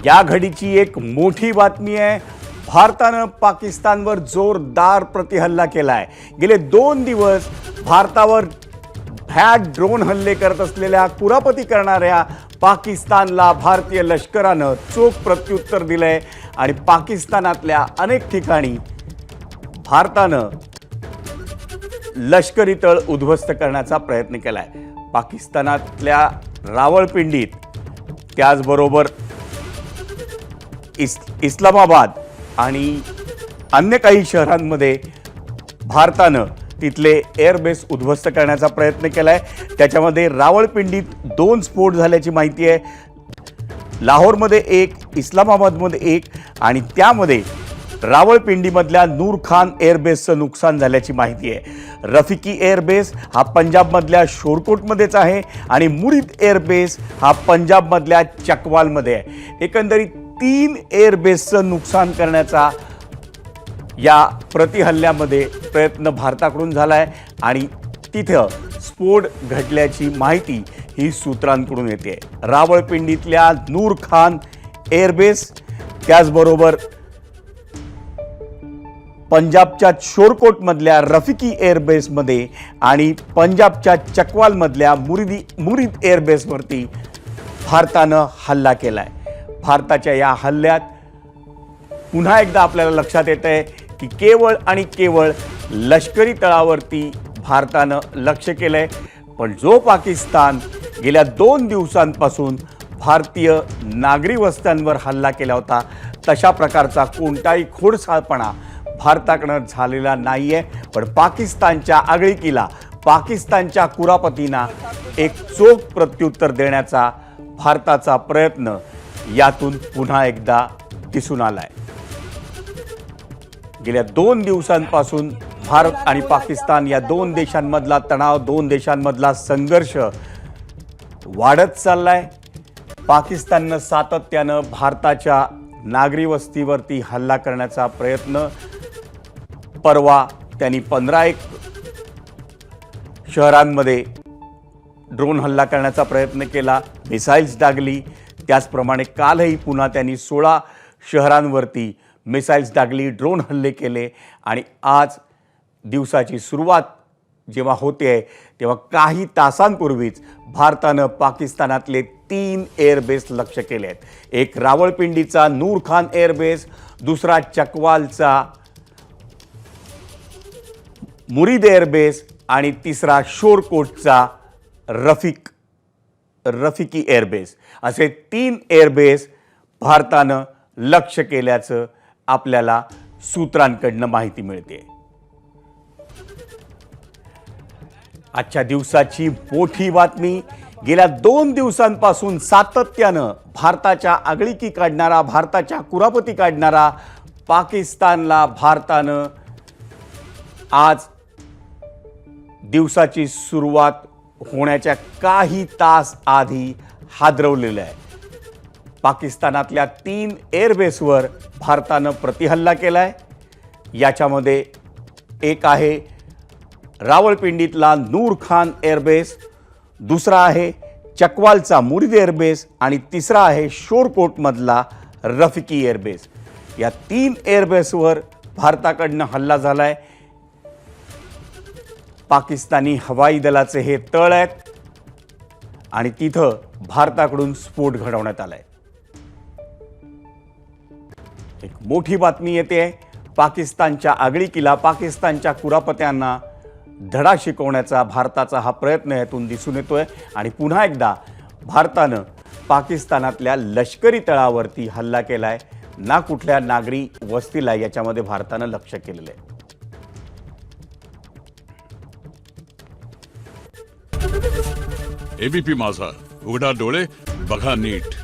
या घडीची एक मोठी बातमी आहे। भारतानं पाकिस्तानवर जोरदार प्रतिहल्ला केलाय। गेले 2 दिवस भारतावर भ्याड ड्रोन हल्ले करत असलेल्या कुरापती करणाऱ्या पाकिस्तानला भारतीय लष्करानं चोख प्रत्युत्तर दिलंय आणि पाकिस्तानातल्या अनेक ठिकाणी भारतानं लष्करी तळ उद्ध्वस्त करण्याचा प्रयत्न केलाय। पाकिस्तानातल्या रावळपिंडीत, त्याचबरोबर इस्लामाबाद आणि अन्य काही शहरांमध्ये भारतानं तिथले एअरबेस उद्ध्वस्त करण्याचा प्रयत्न केलाय। त्याच्यामध्ये रावळपिंडीत 2 स्फोट झाल्याची माहिती आहे। लाहोरमध्ये 1, इस्लामाबादमध्ये 1 आणि त्यामध्ये रावळपिंडीमधल्या नूर खान एअरबेसचं नुकसान झाल्याची माहिती आहे। रफिकी एअरबेस हा पंजाबमधल्या शोरकोटमध्येच आहे आणि मुरीद एअरबेस हा पंजाबमधल्या चकवालमध्ये आहे। एकंदरीत 3 एअरबेसचं नुकसान करण्याचा या प्रतिहल्ल्यामध्ये प्रयत्न भारताकडून झालाय आणि तिथं स्फोट घडल्याची माहिती ही सूत्रांकडून येते। रावळपिंडीतल्या नूर खान एअरबेस, त्याचबरोबर पंजाबच्या शोरकोटमधल्या रफिकी एअरबेसमध्ये आणि पंजाबच्या चकवालमधल्या मुरीद एअरबेसवरती भारतानं हल्ला केलाय। भारताच्या या हल्ल्यात पुन्हा एकदा आपल्याला लक्षात येतंय की केवळ आणि केवळ लष्करी तळावरती भारतानं लक्ष केलंय, पण जो पाकिस्तान गेल्या 2 दिवसांपासून भारतीय नागरी वस्त्यांवर हल्ला केला होता, तशा प्रकारचा कोणताही खोडसाळपणा भारताकडनं झालेला नाहीये। पण पाकिस्तानच्या आगळीकीला, पाकिस्तानच्या कुरापतींना एक चोख प्रत्युत्तर देण्याचा भारताचा प्रयत्न यातून पुन्हा एकदा दिसून आलाय। गेल्या 2 दिवसांपासून भारत आणि पाकिस्तान या 2 देशांमधला तणाव, 2 देशांमधला संघर्ष वाढत चाललाय। पाकिस्ताननं सातत्यानं भारताच्या नागरी वस्तीवरती हल्ला करण्याचा प्रयत्न, परवा त्यांनी 15 शहरांमध्ये ड्रोन हल्ला करण्याचा प्रयत्न केला, मिसाईल्स डागली। त्याचप्रमाणे कालही पुन्हा त्यांनी 16 शहरांवरती मिसाईल्स डागली, ड्रोन हल्ले केले आणि आज दिवसाची सुरुवात जेव्हा होते तेव्हा काही तासांपूर्वीच भारतानं पाकिस्तानातले 3 एअरबेस लक्ष केले आहेत। एक रावळपिंडीचा नूर खान एअरबेस, दुसरा चकवालचा मुरीद एअरबेस आणि तिसरा शोरकोटचा रफिकी एअरबेस, असे 3 एअरबेस भारतानं लक्ष केल्याचं आपल्याला सूत्रांकडनं माहिती मिळते। आजच्या दिवसाची मोठी बातमी, गेल्या 2 दिवसांपासून सातत्यानं भारताच्या आगळीकी काढणारा, भारताच्या कुरापती काढणारा पाकिस्तानला भारतानं आज दिवसाची सुरुवात होण्याच्या काही तास आधी हादरवलेलं आहे। पाकिस्तानातल्या 3 एअरबेसवर भारतानं प्रतिहल्ला केलाय। याच्यामध्ये एक आहे रावळपिंडीतला नूर खान एअरबेस, दुसरा आहे चकवालचा मुरीद एअरबेस आणि तिसरा आहे शोरकोटमधला रफिकी एअरबेस। या 3 एअरबेसवर भारताकडनं हल्ला झालाय। पाकिस्तानी हवाई दलाचे हे तळ आहेत आणि तिथं भारताकडून स्फोट घडवण्यात आलाय। एक मोठी बातमी येते, पाकिस्तानच्या आगळीकीला, पाकिस्तानच्या कुरापत्यांना धडा शिकवण्याचा भारताचा हा प्रयत्न यातून दिसून येतोय आणि पुन्हा एकदा भारतानं पाकिस्तानातल्या लष्करी तळावरती हल्ला केलाय, ना कुठल्या नागरी वस्तीला याच्यामध्ये भारतानं लक्ष केलेलं आहे। एबीपी माझा, उघडा डोळे बघा नीट।